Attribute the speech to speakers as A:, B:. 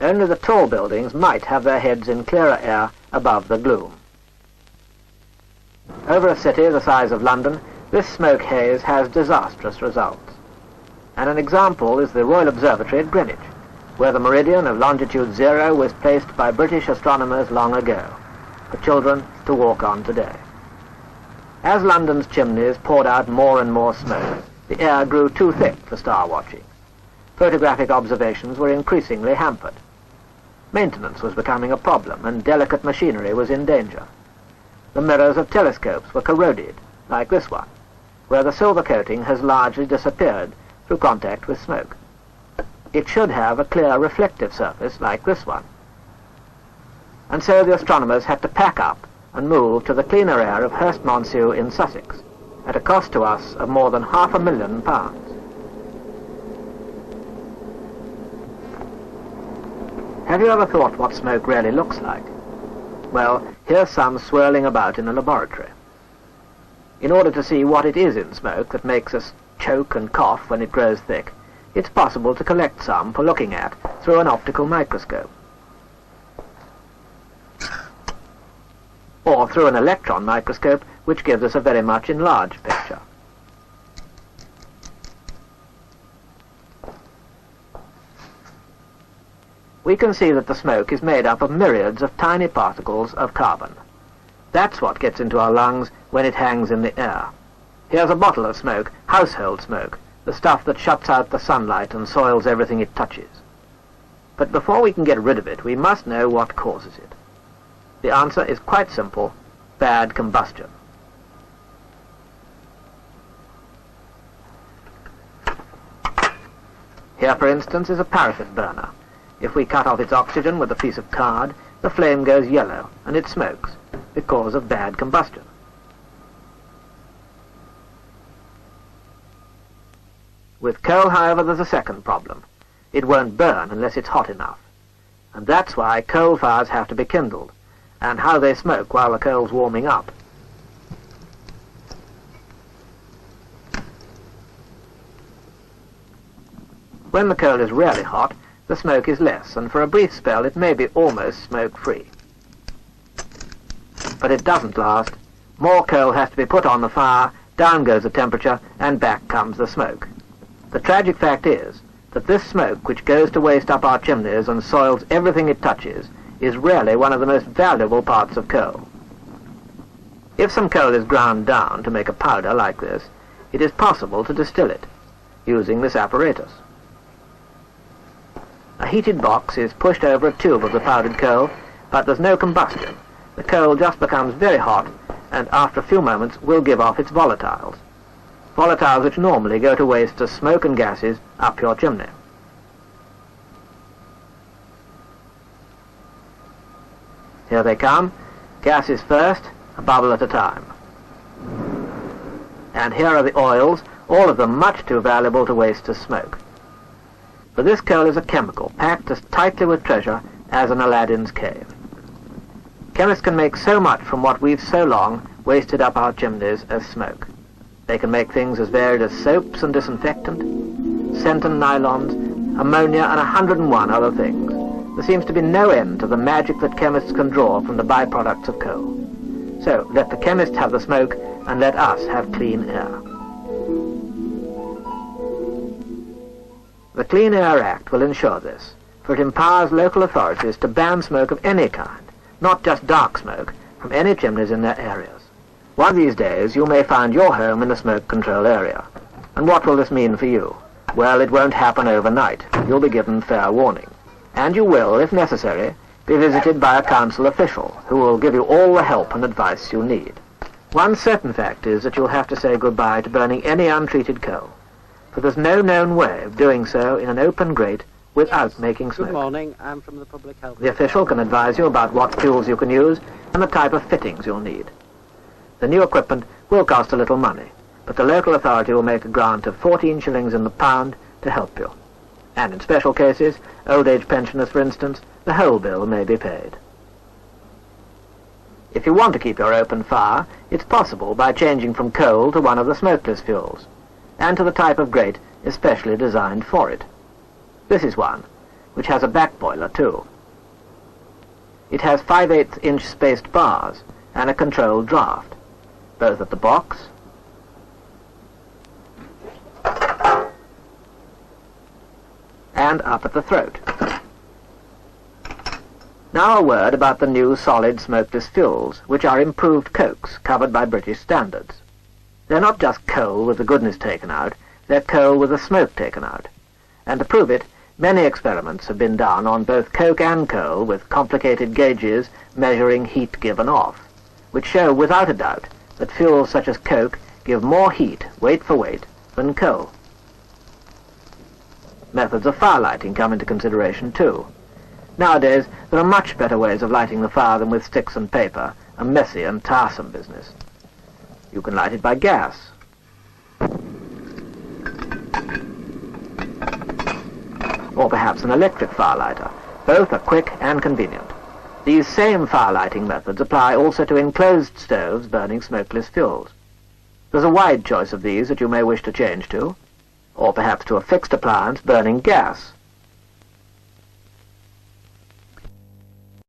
A: Only the tall buildings might have their heads in clearer air above the gloom. Over a city the size of London, this smoke haze has disastrous results. And an example is the Royal Observatory at Greenwich, where the meridian of longitude 0 was placed by British astronomers long ago, for children to walk on today. As London's chimneys poured out more and more smoke, the air grew too thick for star watching. Photographic observations were increasingly hampered. Maintenance was becoming a problem, and delicate machinery was in danger. The mirrors of telescopes were corroded, like this one, where the silver coating has largely disappeared through contact with smoke. It should have a clear reflective surface like this one. And so the astronomers had to pack up and move to the cleaner air of Hurstmonceux in Sussex, at a cost to us of more than £500,000. Have you ever thought what smoke really looks like? Well, here's some swirling about in a laboratory. In order to see what it is in smoke that makes us choke and cough when it grows thick, it's possible to collect some for looking at through an optical microscope, or through an electron microscope, which gives us a very much enlarged picture. We can see that the smoke is made up of myriads of tiny particles of carbon. That's what gets into our lungs when it hangs in the air. Here's a bottle of smoke, household smoke, the stuff that shuts out the sunlight and soils everything it touches. But before we can get rid of it, we must know what causes it. The answer is quite simple: bad combustion. Here, for instance, is a paraffin burner. If we cut off its oxygen with a piece of card, the flame goes yellow and it smokes because of bad combustion. With coal, however, there's a second problem. It won't burn unless it's hot enough. And that's why coal fires have to be kindled, and how they smoke while the coal's warming up. When the coal is really hot, the smoke is less, and for a brief spell it may be almost smoke-free. But it doesn't last. More coal has to be put on the fire, down goes the temperature, and back comes the smoke. The tragic fact is that this smoke, which goes to waste up our chimneys and soils everything it touches, is really one of the most valuable parts of coal. If some coal is ground down to make a powder like this, it is possible to distill it, using this apparatus. A heated box is pushed over a tube of the powdered coal, but there's no combustion. The coal just becomes very hot, and after a few moments will give off its volatiles. Volatiles which normally go to waste as smoke and gases up your chimney. Here they come, gases first, a bubble at a time. And here are the oils, all of them much too valuable to waste as smoke. For this coal is a chemical, packed as tightly with treasure as in Aladdin's cave. Chemists can make so much from what we've so long wasted up our chimneys as smoke. They can make things as varied as soaps and disinfectant, scent and nylons, ammonia, and 101 other things. There seems to be no end to the magic that chemists can draw from the byproducts of coal. So let the chemist have the smoke, and let us have clean air. The Clean Air Act will ensure this, for it empowers local authorities to ban smoke of any kind, not just dark smoke, from any chimneys in their areas. One of these days you may find your home in a smoke control area. And what will this mean for you? Well, it won't happen overnight. You'll be given fair warning. And you will, if necessary, be visited by a council official who will give you all the help and advice you need. One certain fact is that you'll have to say goodbye to burning any untreated coal, for there's no known way of doing so in an open grate without making smoke.
B: Good morning, I'm from the Public Health.
A: The official can advise you about what fuels you can use and the type of fittings you'll need. The new equipment will cost a little money, but the local authority will make a grant of 14 shillings in the pound to help you. And in special cases, old age pensioners for instance, the whole bill may be paid. If you want to keep your open fire, it's possible by changing from coal to one of the smokeless fuels, and to the type of grate especially designed for it. This is one. which has a back boiler too. It has 5/8-inch spaced bars and a controlled draft, both at the box and up at the throat. Now a word about the new solid smokeless fuels, which are improved cokes covered by British standards. They're not just coal with the goodness taken out, they're coal with the smoke taken out. And to prove it, many experiments have been done on both coke and coal with complicated gauges measuring heat given off, which show without a doubt that fuels such as coke give more heat, weight for weight, than coal. Methods of fire lighting come into consideration too. Nowadays, there are much better ways of lighting the fire than with sticks and paper, a messy and tiresome business. You can light it by gas, or perhaps an electric fire lighter. Both are quick and convenient. These same fire lighting methods apply also to enclosed stoves burning smokeless fuels. There's a wide choice of these that you may wish to change to, or perhaps to a fixed appliance burning gas,